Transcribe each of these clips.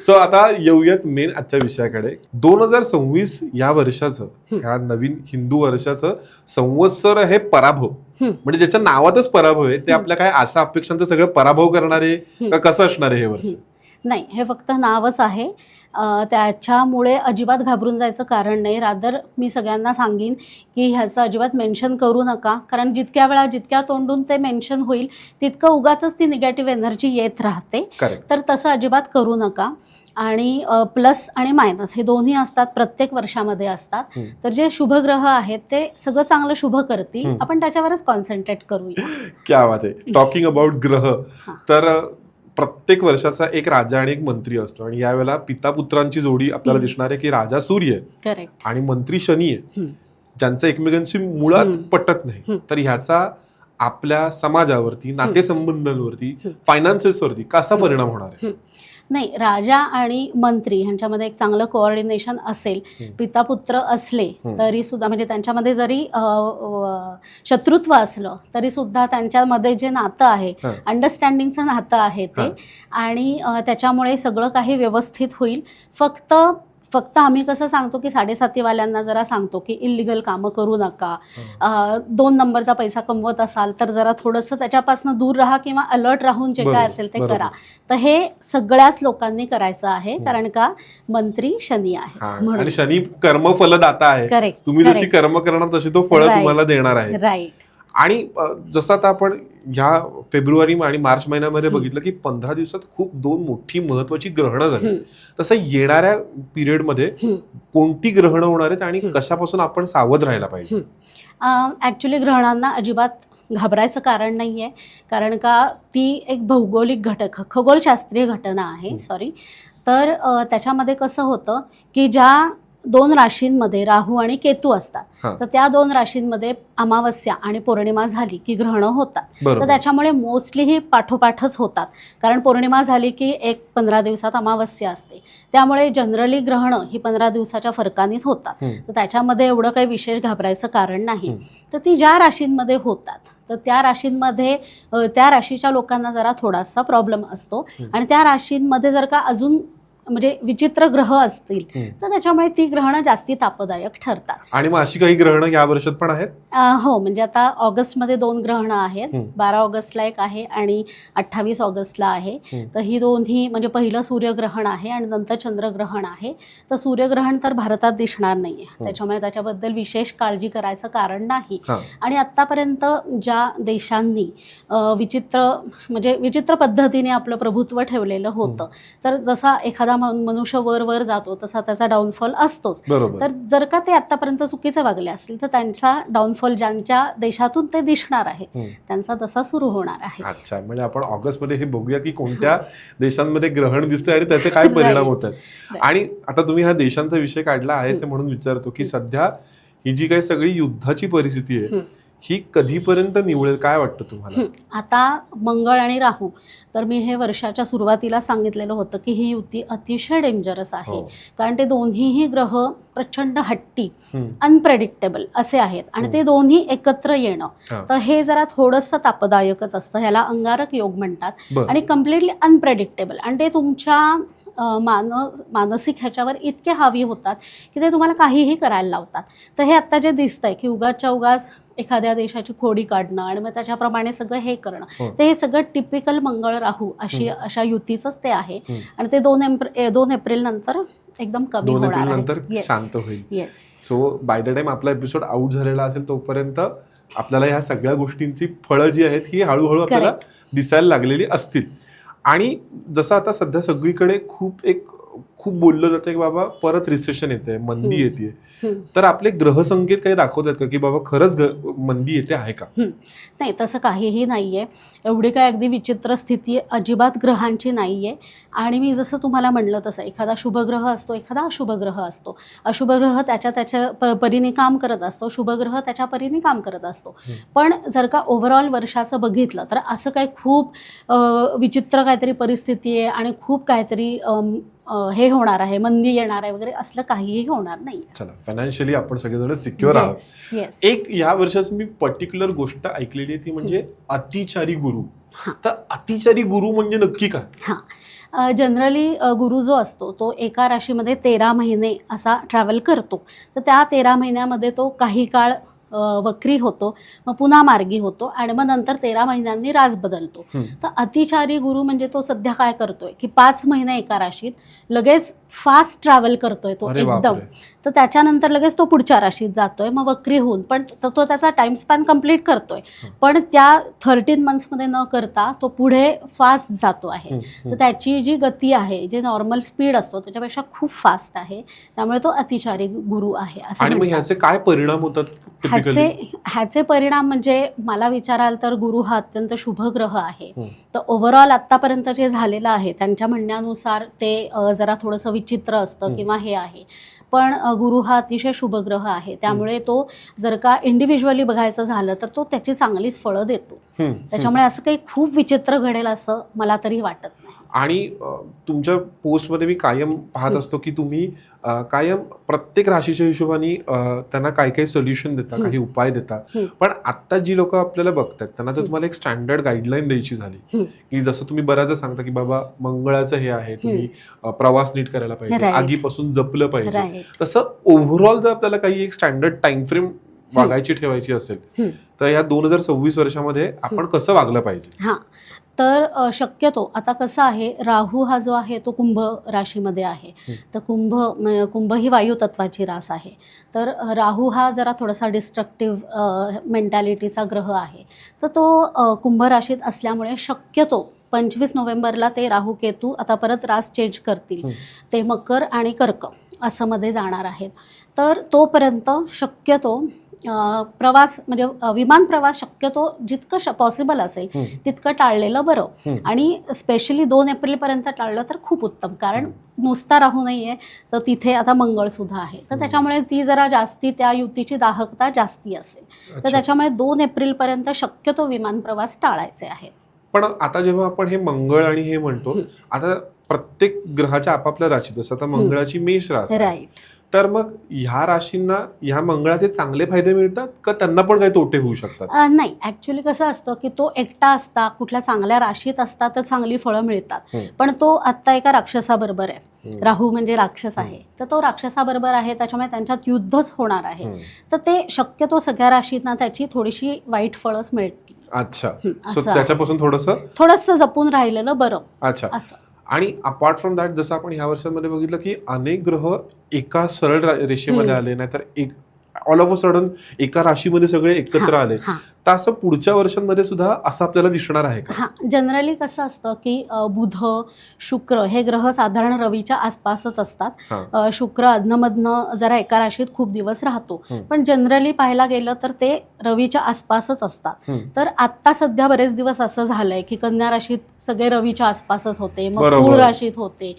So आता येऊयात main आजच्या विषयाकडे. 2026 या वर्षाचं, ह्या नवीन हिंदू वर्षाचं संवत्सर हे पराभव, म्हणजे ज्याच्या नावातच पराभव आहे, ते आपल्या काय आशा अपेक्षांचं सगळं पराभव करणारे का कसं असणार आहे हे वर्ष? नाही, हे फक्त नावच आहे. त्याच्यामुळे अजिबात घाबरून जायचं कारण नाही. रादर मी सगळ्यांना सांगेन की ह्याचं अजिबात मेन्शन करू नका, कारण जितक्या तोंडून ते मेन्शन होईल तितकं उगाचच ती निगेटिव्ह एनर्जी येत राहते. तर तसं अजिबात करू नका. आणि प्लस आणि मायनस हे दोन्ही असतात, प्रत्येक वर्षामध्ये असतात. तर जे शुभग्रह आहेत ते सगळं चांगलं शुभ करतील, आपण त्याच्यावरच कॉन्सन्ट्रेट करूया. क्या बात आहे. टॉकिंग अबाउट ग्रह, तर प्रत्येक वर्षाचा एक राजा आणि एक मंत्री असतो, आणि यावेळेला पिता पुत्रांची जोडी आपल्याला दिसणार आहे की राजा सूर्य करेक्ट आणि मंत्री शनी आहे, ज्यांचं एकमेकांशी मुळात पटत नाही. तर ह्याचा आपल्या समाजावरती, नातेसंबंधांवरती, फायनान्सेसवरती कसा परिणाम होणार आहे? नाही, राजा आणि मंत्री ह्यांच्यामध्ये एक चांगलं कोऑर्डिनेशन असेल, पिता पुत्र असले तरी सुद्धा, म्हणजे त्यांच्यामध्ये जरी शत्रुत्व असलं तरी सुद्धा त्यांच्यामध्ये जे नातं आहे, अंडरस्टँडिंगचं नातं आहे ते, आणि त्याच्यामुळे सगळं काही व्यवस्थित होईल. फक्त आम्ही कसं सांगतो की 7.5वाल्यांना जरा सांगतो की इल्लिगल कामं करू नका, 2 नंबरचा पैसा कमवत असाल तर जरा थोडंसं त्याच्यापासून दूर राहा किंवा अलर्ट राहून जे काय असेल ते करा. तर हे सगळ्याच लोकांनी करायचं आहे, कारण का मंत्री शनी आहे आणि शनी कर्मफलदाता आहे. करेक्ट. तुम्ही जशी कर्म करणार तशी तो फळ तुम्हाला देणार आहे. राईट. आणि जसं आता आपण ह्या फेब्रुवारी आणि मार्च महिन्यामध्ये बघितलं की 15 दिवसात खूप 2 मोठी महत्वाची ग्रहणं झाली. तसं येणाऱ्या पिरियडमध्ये कोणती ग्रहणं होणार आहेत आणि कशापासून आपण सावध राहायला पाहिजे? ॲक्च्युली ग्रहणांना अजिबात घाबरायचं कारण नाही आहे, कारण का ती एक भौगोलिक खगोलशास्त्रीय घटना आहे. तर त्याच्यामध्ये कसं होतं की ज्या 2 राशींमध्ये राहू आणि केतू असतात, तर त्या 2 राशींमध्ये अमावस्या आणि पौर्णिमा झाली की ग्रहणं होतात. तर त्याच्यामुळे मोस्टली ही पाठोपाठच होतात, कारण पौर्णिमा झाली की 15 दिवसात अमावस्या असते. त्यामुळे जनरली ग्रहणं ही 15 दिवसाच्या फरकानेच होतात. तर त्याच्यामध्ये एवढं काही विशेष घाबरायचं कारण नाही. तर ती ज्या राशींमध्ये होतात, तर त्या राशींमध्ये त्या राशीच्या लोकांना जरा थोडासा प्रॉब्लेम असतो, आणि त्या राशींमध्ये जर का अजून म्हणजे विचित्र ग्रह असतील तर त्याच्यामुळे ती ग्रहणं जास्ती तापदायक ठरतात. आणि मग अशी काही ग्रहणं या वर्षात पण आहेत? हो, म्हणजे आता ऑगस्टमध्ये 2 ग्रहणं आहेत. 12 ऑगस्टला एक आहे आणि 28 ऑगस्टला आहे. तर ही दोन्ही, म्हणजे पहिलं सूर्यग्रहण आहे आणि नंतर चंद्रग्रहण आहे. तर सूर्यग्रहण तर भारतात दिसणार नाहीये, त्याच्यामुळे त्याच्याबद्दल विशेष काळजी करायचं कारण नाही. आणि आत्तापर्यंत ज्या देशांनी विचित्र पद्धतीने आपलं प्रभुत्व ठेवलेलं होतं, तर जसा एखादा मनुष्य वर जातो तसा त्याचा डाऊनफॉल असतोच. तर जर का ते आतापर्यंत चुकीचे वागले असतील तर त्यांचा डाऊनफॉल ज्यांच्या देशातून ते दिसणार आहे त्यांचा तसा सुरू होणार आहे. अच्छा, म्हणजे आपण ऑगस्टमध्ये हे बघूया की कोणत्या देशांमध्ये ग्रहण दिसतंय आणि त्याचे काय परिणाम होतात. आणि आता तुम्ही हा देशांचा विषय काढला आहे म्हणून विचारतो की सध्या ही जी काही सगळी युद्धाची परिस्थिती आहे ही कधीपर्यंत निवळेल, काय वाटतं तुम्हाला? आता मंगळ आणि राहू, तर मी हे वर्षाच्या सुरुवातीला सांगितलेलं होतं की ही युती अतिशय डेंजरस आहे, कारण ते दोन्हीही ग्रह प्रचंड हट्टी, अनप्रेडिक्टेबल असे आहेत, आणि ते दोन्ही एकत्र येणं तर हे जरा थोडंसं तापदायकच असतं. ह्याला अंगारक योग म्हणतात, आणि कम्प्लिटली अनप्रेडिक्टेबल, आणि ते तुमच्या मानसिक ह्याच्यावर इतके हावी होतात की ते तुम्हाला काहीही करायला लावतात. तर हे आत्ता जे दिसतंय की उगाचच्या उगाच एखाद्या देशाची खोडी काढणं आणि मग त्याच्याप्रमाणे सगळं हे करणं, ते हे सगळं टिपिकल मंगळ राहू अशा युतीचंच ते आहे. आणि ते 2 एप्रिल नंतर एकदम कमी होणार आहे, नंतर शांत होईल. सो बाय द टाइम आपला एपिसोड आउट झालेला असेल तोपर्यंत आपल्याला ह्या सगळ्या गोष्टींची फळं जी आहेत ही हळूहळू आपल्याला दिसायला लागलेली असतील. आणि जसं आता सध्या सगळीकडे खूप बोललं जातं की बाबा परत रिसेशन येते, मंदी येते, तर आपले ग्रह संकेत काही दाखवतात का की बाबा खरंच मंदी येते आहे का? नाही, तसं काहीही नाहीये. एवढी काय अगदी विचित्र स्थिती अजिबात ग्रहांची नाहीये. आणि मी जसं तुम्हाला म्हणलं तसं एखादा शुभग्रह असतो, एखादा अशुभग्रह असतो. अशुभग्रह त्याच्या परीने काम करत असतो, शुभग्रह त्याच्या परीने काम करत असतो. पण जर का ओव्हरऑल वर्षाचं बघितलं तर असं काही खूप विचित्र काहीतरी परिस्थिती आहे आणि खूप काहीतरी हे होणार आहे, मंदी येणार आहे वगैरे असलं काहीही होणार नाही. चला, फायनान्शियली आपण सगळेजण सिक्युअर आहोत. एक या वर्षात मी पर्टिक्युलर गोष्ट ऐकलेली आहे ती म्हणजे अतिचारी गुरु. तर अतिचारी गुरु म्हणजे नक्की काय? जनरली गुरु जो असतो तो एका राशीमध्ये 13 महिने असा ट्रॅव्हल करतो. तर त्या 13 महिन्यामध्ये तो काही काळ वक्री होतो, मग पुन्हा मार्गी होतो आणि मग नंतर 13 महिन्यांनी रास बदलतो. तर अतिचारी गुरु म्हणजे तो सध्या काय करतोय की 5 महिने एका राशीत, लगेच फास्ट ट्रॅव्हल करतोय तो एकदम. तर त्याच्यानंतर लगेच तो पुढच्या राशीत जातोय, मग वक्री होऊन पण तो त्याचा टाइम स्पॅन कंप्लीट करतोय, पण त्या 13 मंथ्समध्ये न करता तो पुढे फास्ट जातो आहे. तर त्याची जी गती आहे, जे नॉर्मल स्पीड असतो त्याच्यापेक्षा खूप फास्ट आहे, त्यामुळे तो अतिचारी गुरु आहे असं. आणि मग ह्याचे काय परिणाम होतात? ह्याचे परिणाम म्हणजे मला विचाराल तर गुरु हा अत्यंत शुभ ग्रह आहे. तर ओव्हरऑल आतापर्यंत जे झालेलं आहे त्यांच्या म्हणण्यानुसार ते जरा थोडंसं विचित्र असतं किंवा हे आहे, पण गुरु हा अतिशय शुभ ग्रह आहे, त्यामुळे तो जर का इंडिव्हिज्युअली बघायचं झालं तर तो त्याची चांगलीच फळं देतो. त्याच्यामुळे असं काही खूप विचित्र घडेल असं मला तरी वाटत नाही. आणि तुमच्या पोस्टमध्ये मी कायम पाहत असतो की तुम्ही कायम प्रत्येक राशीच्या हिशोबाने त्यांना काही काही सोल्युशन देता, काही उपाय देता. पण आता जी लोक आपल्याला बघतात त्यांना जर तुम्हाला एक स्टँडर्ड गाईडलाईन द्यायची झाली की जसं तुम्ही बऱ्याचदा सांगता की बाबा मंगळाचं हे आहे, तुम्ही प्रवास नीट करायला पाहिजे, आगीपासून जपलं पाहिजे, तसं ओव्हरऑल जर आपल्याला काही एक स्टँडर्ड टाइम फ्रेम वागायची ठेवायची असेल तर या 2026 वर्षामध्ये आपण कसं वागलं पाहिजे? तर शक्यतो आता कसं आहे, राहू हा जो आहे तो कुंभ राशीमध्ये आहे. तर कुंभ ही वायू तत्वाची रास आहे. तर राहू हा जरा थोडासा डिस्ट्रक्टिव्ह मेंटॅलिटीचा ग्रह आहे. तर तो कुंभ राशीत असल्यामुळे शक्यतो 25 नोव्हेंबरला ते राहू केतू आता परत रास चेंज करतील, ते मकर आणि कर्क असं मध्ये जाणार आहेत. तर तोपर्यंत शक्यतो प्रवास म्हणजे विमान प्रवास शक्यतो जितकं पॉसिबल असेल तितकं टाळलेलं बरं. आणि स्पेशली 2 एप्रिलपर्यंत टाळलं तर खूप उत्तम, कारण नुसता राहू नाही आहे तर तिथे आता मंगळसुद्धा आहे. तर त्याच्यामुळे ती जरा जास्ती त्या युतीची दाहकता जास्ती असेल. तर त्याच्यामुळे 2 एप्रिलपर्यंत शक्यतो विमान प्रवास टाळायचे आहेत. पण आता जेव्हा आपण हे मंगळ आणि हे म्हणतो, आता प्रत्येक ग्रहाच्या आपापल्या राशीत, जसं आता मंगळाची मेष रास, राईट, तर मग ह्या राशींना ह्या मंगळाचे चांगले फायदे मिळतात का त्यांना पण काही तोटे होऊ शकतात? नाही, ऍक्च्युली कसं असतं की तो एकटा असता कुठल्या चांगल्या राशीत असता तर चांगली फळं मिळतात. पण तो आत्ता एका राक्षसाबरोबर आहे, राहू म्हणजे राक्षस आहे, तर तो राक्षसाबरोबर आहे, त्याच्यामुळे त्यांच्यात युद्धच होणार आहे. तर ते शक्यतो सगळ्या राशींना त्याची थोडीशी वाईट फळंच मिळतील. अच्छा, त्याच्यापासून थोडंसं जपून राहिलेलं बरं. अच्छा, असं. आणि अपार्ट फ्रॉम दॅट, जसं आपण ह्या वर्षांमध्ये बघितलं की अनेक ग्रह एका सरळ रेषेमध्ये आले, नाहीतर एक ऑल ऑफ अ सडन एका राशीमध्ये सगळे एकत्र आले, तर असं पुढच्या वर्षांमध्ये सुद्धा असं आपल्याला दिसणार आहे का? जनरली कसं असतं की बुध, शुक्र हे ग्रह साधारण रवीच्या आसपासच असतात. शुक्र अधनमधनं जरा एका राशीत खूप दिवस राहतो, पण जनरली पाहायला गेलं तर ते रवीच्या आसपासच असतात. तर आत्ता सध्या बरेच दिवस असं झालंय की कन्या राशीत सगळे रवीच्या आसपासच होते, मग तुळ राशीत होते.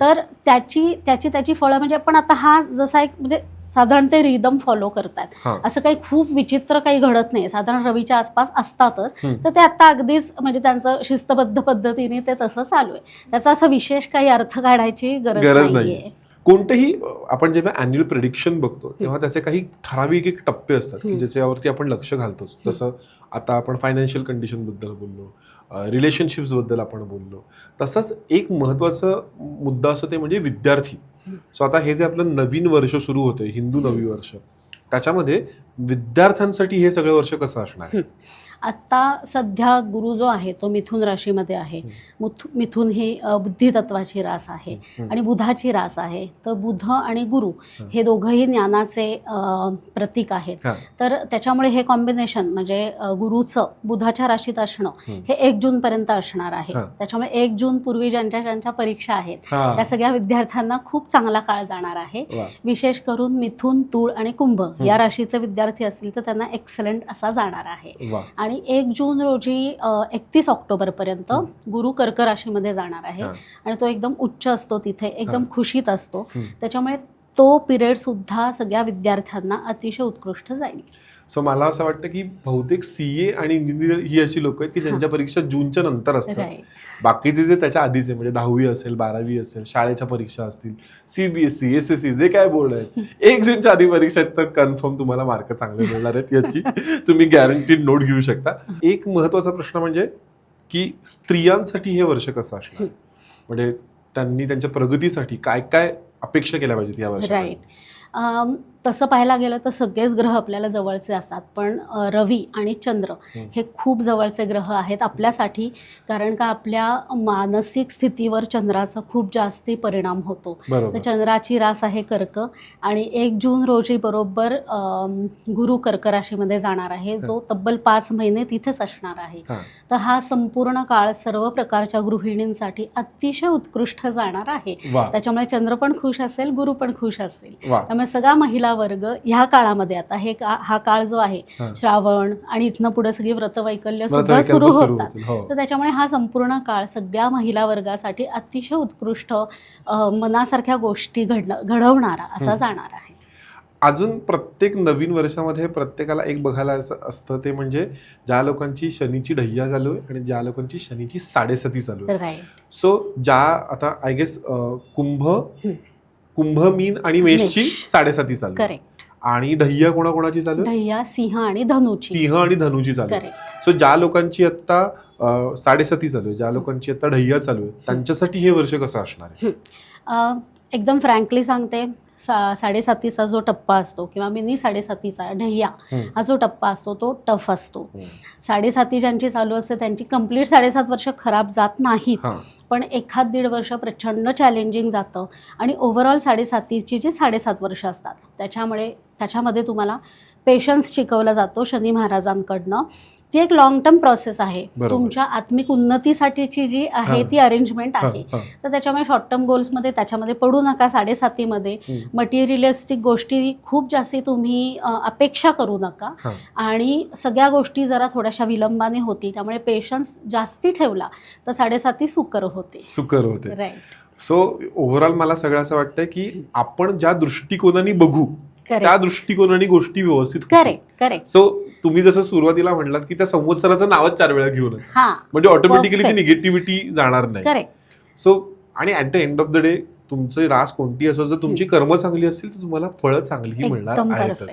तर त्याची फळं म्हणजे, पण आता हा जसा एक म्हणजे साधारण ते रिदम फॉलो करतात, असं काही खूप विचित्र काही घडत नाही, साधारण रवीच्या आसपास असतातच. तर ते आता अगदीच म्हणजे त्यांचं शिस्तबद्ध पद्धतीने ते तसं चालू आहे. त्याचा असं विशेष काही अर्थ काढायची गरज नाहीये. कोणतेही आपण जेव्हा अॅन्युअल प्रेडिक्शन बघतो तेव्हा त्याचे काही ठराविक एक टप्पे असतात की ज्याच्यावरती आपण लक्ष घालतो. जसं आता आपण फायनान्शियल कंडिशन बद्दल बोललो, रिलेशनशिप्स बद्दल आपण बोललो, तसंच एक महत्वाचा मुद्दा असतो ते म्हणजे विद्यार्थी. सो आता हे जे आपलं नवीन वर्ष सुरू होतंय, हिंदू नवीन वर्ष, त्याच्यामध्ये विद्यार्थ्यांसाठी हे सगळं वर्ष कसं असणार आहे? आत्ता सध्या गुरु जो आहे तो मिथुन राशीमध्ये आहे. मिथुन ही बुद्धितत्वाची रास आहे आणि बुधाची रास आहे. तर बुध आणि गुरु हे दोघंही ज्ञानाचे प्रतीक आहेत. तर त्याच्यामुळे हे कॉम्बिनेशन म्हणजे गुरुचं बुधाच्या राशीत असणं हे 1 जूनपर्यंत असणार आहे. त्याच्यामुळे 1 जून पूर्वी ज्यांच्या परीक्षा आहेत त्या सगळ्या विद्यार्थ्यांना खूप चांगला काळ जाणार आहे. विशेष करून मिथुन, तूळ आणि कुंभ या राशीचे विद्यार्थी असतील तर त्यांना एक्सलंट असा जाणार आहे. आणि 1 जून रोजी 31 ऑक्टोबरपर्यंत गुरु कर्क राशीमध्ये जाणार आहे आणि तो एकदम उच्च असतो, तिथे एकदम खुशीत असतो. त्याच्यामुळे तो पिरियड सुद्धा सगळ्या विद्यार्थ्यांना अतिशय उत्कृष्ट जाईल. सो मला असं वाटतं की बहुतेक CA आणि इंजिनियर ही अशी लोक आहेत की ज्यांच्या परीक्षा जूनच्या नंतर असतात. बाकीचे जे त्याच्या आधीचे म्हणजे 10वी असेल, 12वी असेल, शाळेच्या परीक्षा असतील, CBSE, SSC जे काय बोर्ड आहेत, 1 जूनच्या आधी परीक्षा आहेत तर कन्फर्म तुम्हाला मार्क चांगले मिळणार आहेत याची तुम्ही गॅरंटीड नोट घेऊ शकता. एक महत्वाचा प्रश्न म्हणजे की स्त्रियांसाठी हे वर्ष कसं असणार, म्हणजे त्यांनी त्यांच्या प्रगतीसाठी काय काय अपेक्षा केल्या पाहिजेत या वर्षात? राईट. तसं पाहायला गेलं तर सगळेच ग्रह आपल्याला जवळचे असतात, पण रवी आणि चंद्र हे खूप जवळचे ग्रह आहेत आपल्यासाठी, कारण का आपल्या मानसिक स्थितीवर चंद्राचा खूप जास्ती परिणाम होतो. तर चंद्राची रास आहे कर्क आणि 1 जून रोजी बरोबर गुरु कर्क राशीमध्ये जाणार आहे, जो तब्बल 5 महिने तिथेच असणार आहे. तर हा संपूर्ण काळ सर्व प्रकारच्या गृहिणींसाठी अतिशय उत्कृष्ट जाणार आहे. त्याच्यामुळे चंद्र पण खुश असेल, गुरु पण खुश असेल. त्यामुळे सगळा महिला वर्ग ह्या काळामध्ये आता हा काळ जो आहे श्रावण आणि इथनं पुढे सगळी व्रतवैकल्य सुद्धा सुरू होतात. तर त्याच्यामुळे हा संपूर्ण काळ सगळ्या महिला वर्गासाठी अतिशय उत्कृष्ट मनासारख्या गोष्टी घडवणारा असा जाणार आहे. अजून प्रत्येक नवीन वर्षामध्ये प्रत्येकाला एक बघायला असतं, ते म्हणजे ज्या लोकांची शनीची ढय्या चालू आहे आणि ज्या लोकांची शनीची 7.5 चालू आहे. सो ज्या आता आय गेस कुंभ, मीन आणि मेषची 7.5 चालू आहे आणि ढय्या कोणाकोणाची चालू आहे? ढय्या सिंह आणि धनुची चालू आहे. सो ज्या लोकांची आता 7.5 चालू आहे, ज्या लोकांची आता ढय्या चालू आहे, त्यांच्यासाठी हे वर्ष कसं असणार आहे? एकदम फ्रँकली सांगते, 7.5चा जो टप्पा असतो किंवा मिनी 7.5चा ढय्या हा जो टप्पा असतो तो टफ असतो. 7.5 ज्यांची चालू असते त्यांची कंप्लीट 7.5 वर्ष खराब जात नाहीत, पण 1-1.5 वर्ष प्रचंड चॅलेंजिंग जातं आणि ओव्हरऑल 7.5ची जी 7.5 वर्ष असतात त्याच्यामध्ये तुम्हाला पेशन्स शिकवला जातो शनी महाराजांकडनं. ती एक लॉंग टर्म प्रोसेस आहे. तुमच्या आत्मिक उन्नतीसाठीची जी आहे ती अरेंजमेंट आहे. तर त्याच्यामुळे शॉर्ट टर्म गोल्समध्ये त्याच्यामध्ये पडू नका. 7.5मध्ये मटेरियलिस्टिक गोष्टी खूप जास्ती तुम्ही अपेक्षा करू नका आणि सगळ्या गोष्टी जरा थोड्याशा विलंबाने होतील. त्यामुळे पेशन्स जास्ती ठेवला तर 7.5 सुकर होते. राईट. सो ओव्हरऑल मला सगळं असं वाटतंय की आपण ज्या दृष्टिकोनाने बघू त्या दृष्टिकोनाने गोष्टी व्यवस्थित. करेक्ट. सो तुम्ही जसं सुरुवातीला म्हणलात की त्या संवत्सराचं नावच 4 वेळा घेऊन म्हणजे ऑटोमॅटिकली ती निगेटिव्हिटी जाणार नाही. सो आणि at the end of the day तुमची रास कोणती असो, जर तुमची कर्म चांगली असतील तर तुम्हाला फळं चांगलीही मिळणार आहेत.